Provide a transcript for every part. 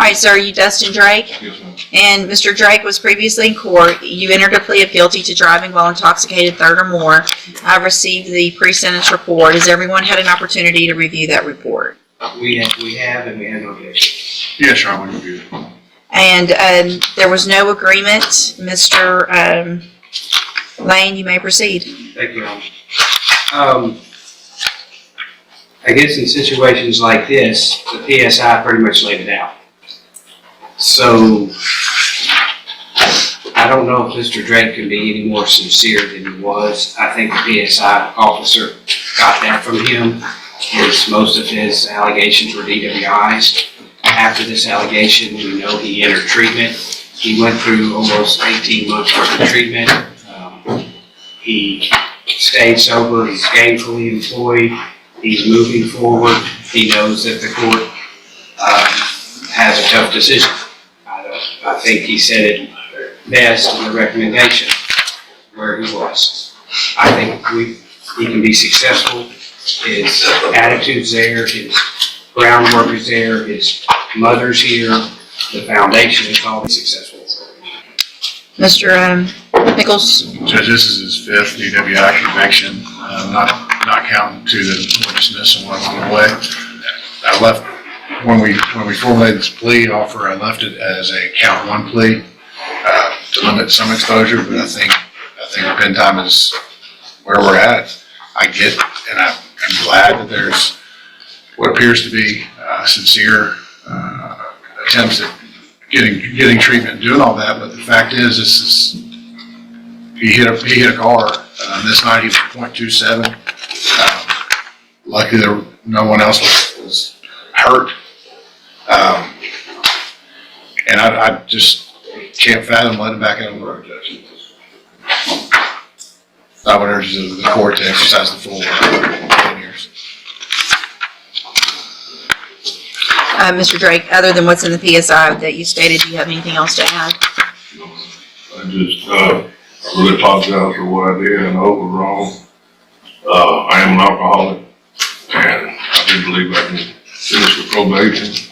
All right, so are you Dustin Drake? Yes, ma'am. And Mr. Drake was previously in court. You entered a plea of guilty to driving while intoxicated, third or more. I've received the pre-sentence report. Has everyone had an opportunity to review that report? We have, and we have no objection. Yes, Your Honor, we reviewed it. And there was no agreement. Mr. Lane, you may proceed. Thank you, Your Honor. I guess in situations like this, the PSI pretty much laid it out. So, I don't know if Mr. Drake can be any more sincere than he was. I think the PSI officer got that from him. Most of his allegations were DWIs. After this allegation, we know he entered treatment. He went through almost 18 months worth of treatment. He stayed sober, he's gainfully employed, he's moving forward. He knows that the court has a tough decision. I think he said it best in the recommendation where he was. I think he can be successful. His attitude's there, his groundwork is there, his mother's here, the foundation is all successful. Mr. Nichols? Judge, this is his fifth DWI conviction, not counting to the one dismissed and one put away. I left, when we formulated this plea offer, I left it as a count one plea to limit some exposure, but I think pen time is where we're at. I get, and I'm glad that there's what appears to be sincere attempts at getting treatment and doing all that, but the fact is, he hit a car. This night he was .27. Luckily, no one else was hurt. And I just can't fathom letting back out on the road, Judge. I would urge the court to exercise the full 10 years. Mr. Drake, other than what's in the PSI that you stated, do you have anything else to add? I just, I really apologize for what I did. I know it was wrong. I am an alcoholic, and I do believe I can finish the probation.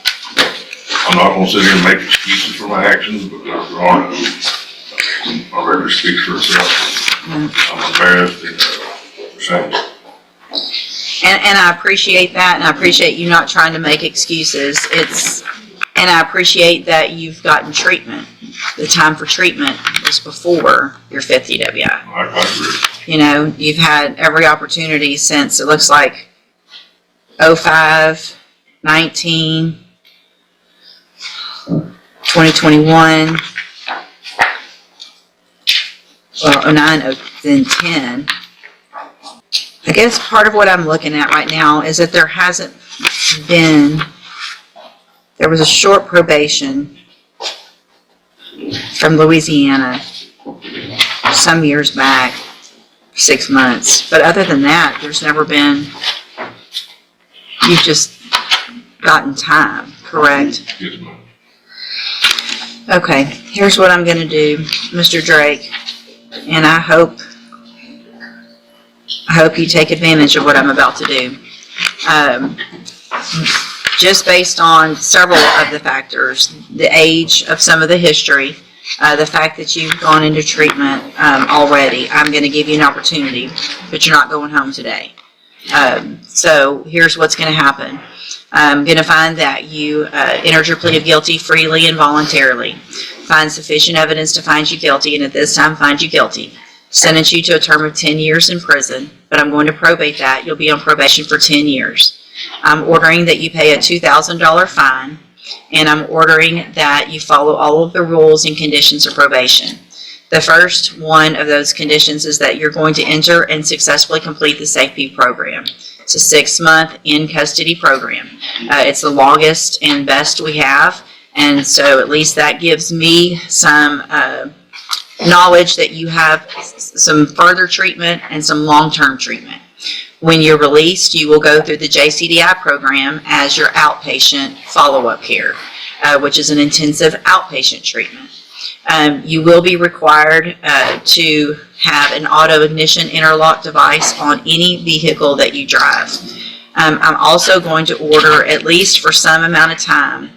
I'm not gonna sit here and make excuses for my actions because there aren't. My record speaks for itself. I'm embarrassed and ashamed. And I appreciate that, and I appreciate you not trying to make excuses. And I appreciate that you've gotten treatment. The time for treatment was before your fifth DWI. I agree. You know, you've had every opportunity since, it looks like, 05, 19, 2021, well, 09, then 10. I guess part of what I'm looking at right now is that there was a short probation from Louisiana some years back, 6 months. But other than that, there's never been, you've just gotten time, correct? Yes, ma'am. Okay, here's what I'm gonna do, Mr. Drake, and I hope you take advantage of what I'm about to do. Just based on several of the factors, the age of some of the history, the fact that you've gone into treatment already, I'm going to give you an opportunity, but you're not going home today. So here's what's going to happen. I'm going to find that you entered your plea of guilty freely and voluntarily, find sufficient evidence to find you guilty, and at this time find you guilty. Sentence you to a term of 10 years in prison, but I'm going to probate that. You'll be on probation for 10 years. I'm ordering that you pay a $2,000 fine, and I'm ordering that you follow all of the rules and conditions of probation. The first one of those conditions is that you're going to enter and successfully complete the SafeP program. It's a 6-month in-custody program. It's the longest and best we have, and so at least that gives me some knowledge that you have some further treatment and some long-term treatment. When you're released, you will go through the JCDI program as your outpatient follow-up care, which is an intensive outpatient treatment. You will be required to have an auto ignition interlock device on any vehicle that you drive. I'm also going to order, at least for some amount of time,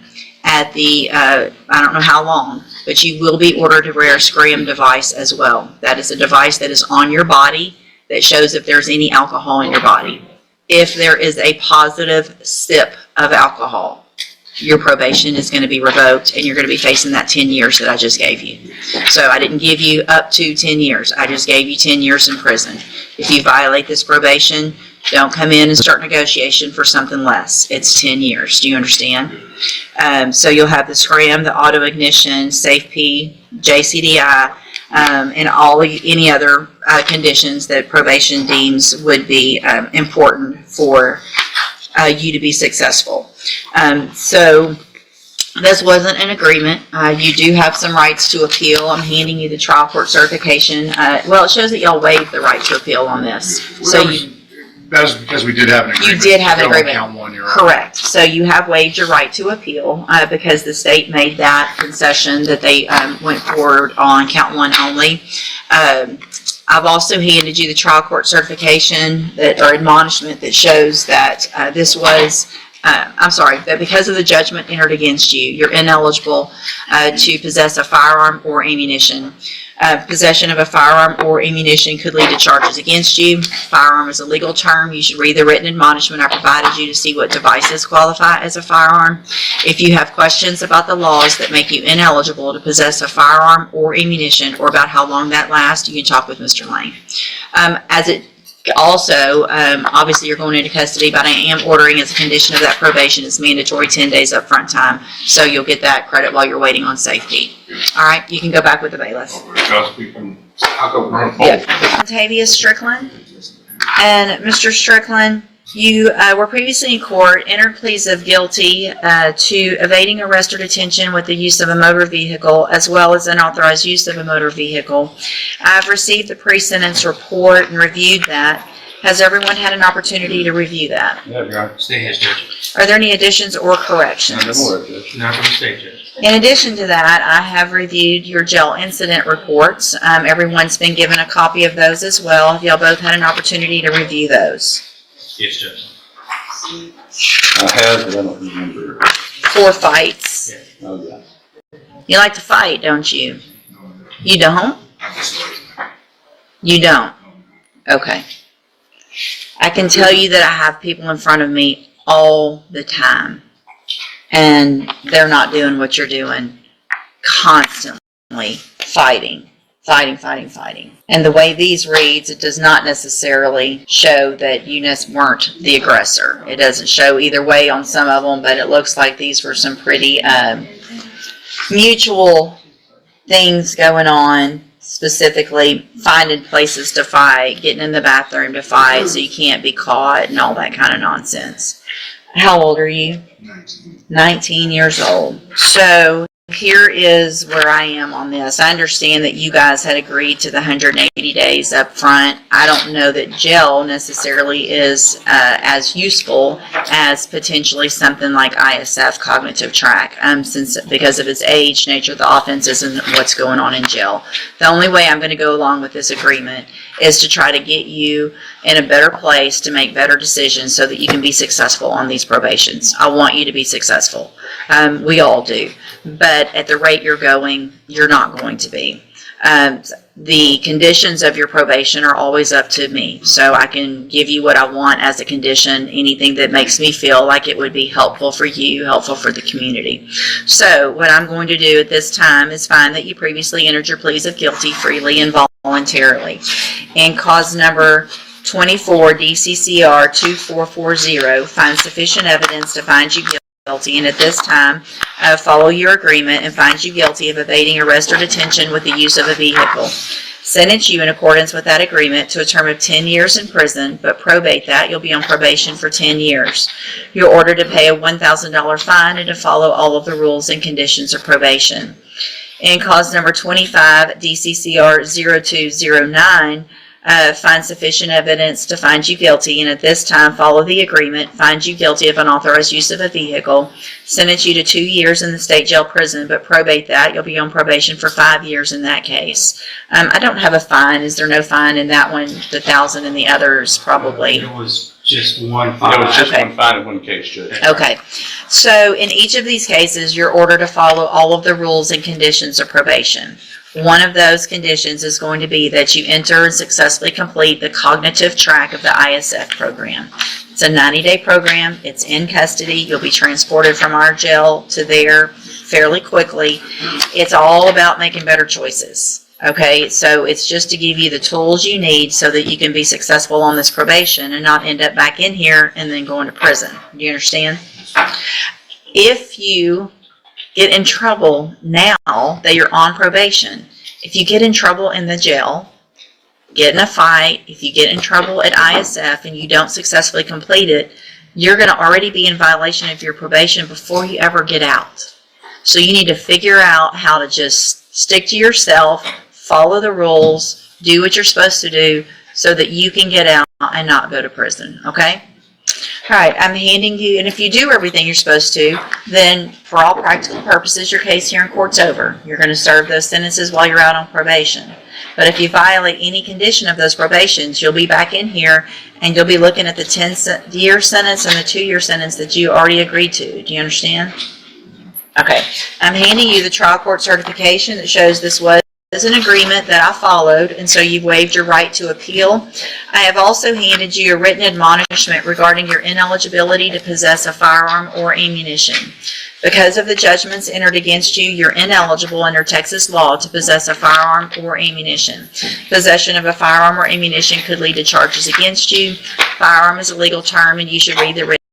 at the, I don't know how long, but you will be ordered to wear a scram device as well. That is a device that is on your body that shows if there's any alcohol in your body. If there is a positive sip of alcohol, your probation is going to be revoked and you're going to be facing that 10 years that I just gave you. So I didn't give you up to 10 years. I just gave you 10 years in prison. If you violate this probation, don't come in and start negotiation for something less. It's 10 years. Do you understand? So you'll have the scram, the auto ignition, Safe P, JCDI, and any other conditions that probation deems would be important for you to be successful. So this wasn't an agreement. You do have some rights to appeal. I'm handing you the trial court certification. Well, it shows that y'all waived the right to appeal on this. So That was because we did have an agreement. You did have an Go on agreement. Count one, you're right. Correct. So you have waived your right to appeal because the state made that concession that they went forward on count one only. I've also handed you the trial court certification or admonishment that shows that this was, that because of the judgment entered against you, you're ineligible to possess a firearm or ammunition. Possession of a firearm or ammunition could lead to charges against you. Firearm is a legal term. You should read the written admonishment I provided you to see what devices qualify as a firearm. If you have questions about the laws that make you ineligible to possess a firearm or ammunition, or about how long that lasts, you can talk with Mr. Lane. Also, obviously you're going into custody, but I am ordering as a condition of that probation, it's mandatory 10 days upfront time. So you'll get that credit while you're waiting on safety. All right, you can go back with the bailiff. I'll go run Octavius Strickland. And Mr. Strickland, you were previously in court, entered pleas of guilty to evading arrest or detention with the use of a motor vehicle, as well as unauthorized use of a motor vehicle. I've received the pre-sentence report and reviewed that. Has everyone had an opportunity to review that? Yeah, Your Honor. Stay has judge. Are there any additions or corrections? Not from the state judge. In addition to that, I have reviewed your jail incident reports. Everyone's been given a copy of those as well. Have y'all both had an opportunity to review those? Yes, Judge. I have, but I don't remember. 4 fights. Yeah. Oh, yeah. You like to fight, don't you? You don't? You don't? Okay. I can tell you that I have people in front of me all the time, and they're not doing what you're doing. Constantly fighting. And the way these reads, it does not necessarily show that you weren't the aggressor. It doesn't show either way on some of them, but it looks like these were some pretty mutual things going on, specifically finding places to fight, getting in the bathroom to fight so you can't be caught and all that kind of nonsense. How old are you? 19 years old. So here is where I am on this. I understand that you guys had agreed to the 180 days up front. I don't know that jail necessarily is as useful as potentially something like ISF, cognitive track, because of its age, nature of the offenses, and what's going on in jail. The only way I'm going to go along with this agreement is to try to get you in a better place to make better decisions so that you can be successful on these probations. I want you to be successful. We all do. But at the rate you're going, you're not going to be. The conditions of your probation are always up to me. So I can give you what I want as a condition, anything that makes me feel like it would be helpful for you, helpful for the community. So what I'm going to do at this time is find that you previously entered your pleas of guilty freely and voluntarily. And cause number 24 DCCR 2440, find sufficient evidence to find you guilty, and at this time follow your agreement and find you guilty of evading arrest or detention with the use of a vehicle. Sentence you in accordance with that agreement to a term of 10 years in prison, but probate that. You'll be on probation for 10 years. You're ordered to pay a $1,000 fine and to follow all of the rules and conditions of probation. In cause number 25 DCCR 0209, find sufficient evidence to find you guilty, and at this time follow the agreement, find you guilty of unauthorized use of a vehicle, sentence you to 2 years in the state jail prison, but probate that. You'll be on probation for 5 years in that case. I don't have a fine. Is there no fine in that one? The $1,000 and the others probably. There was Just one No, fine. it's just Okay. one fine and one case, Judge. Okay, so in each of these cases, you're ordered to follow all of the rules and conditions of probation. One of those conditions is going to be that you enter and successfully complete the cognitive track of the ISF program. It's a 90-day program. It's in custody. You'll be transported from our jail to there fairly quickly. It's all about making better choices. Okay, so it's just to give you the tools you need so that you can be successful on this probation and not end up back in here and then going to prison. Do you understand? If you get in trouble now that you're on probation, if you get in trouble in the jail, get in a fight, if you get in trouble at ISF and you don't successfully complete it, you're going to already be in violation of your probation before you ever get out. So you need to figure out how to just stick to yourself, follow the rules, do what you're supposed to do so that you can get out and not go to prison, okay? All right, I'm handing you, and if you do everything you're supposed to, then for all practical purposes, your case here in court's over. You're going to serve those sentences while you're out on probation. But if you violate any condition of those probations, you'll be back in here and you'll be looking at the 10-year sentence and the 2-year sentence that you already agreed to. Do you understand? Okay, I'm handing you the trial court certification that shows this was an agreement that I followed, and so you've waived your right to appeal. I have also handed you a written admonishment regarding your ineligibility to possess a firearm or ammunition. Because of the judgments entered against you, you're ineligible under Texas law to possess a firearm or ammunition. Possession of a firearm or ammunition could lead to charges against you. Firearm is a legal term, and you should read the written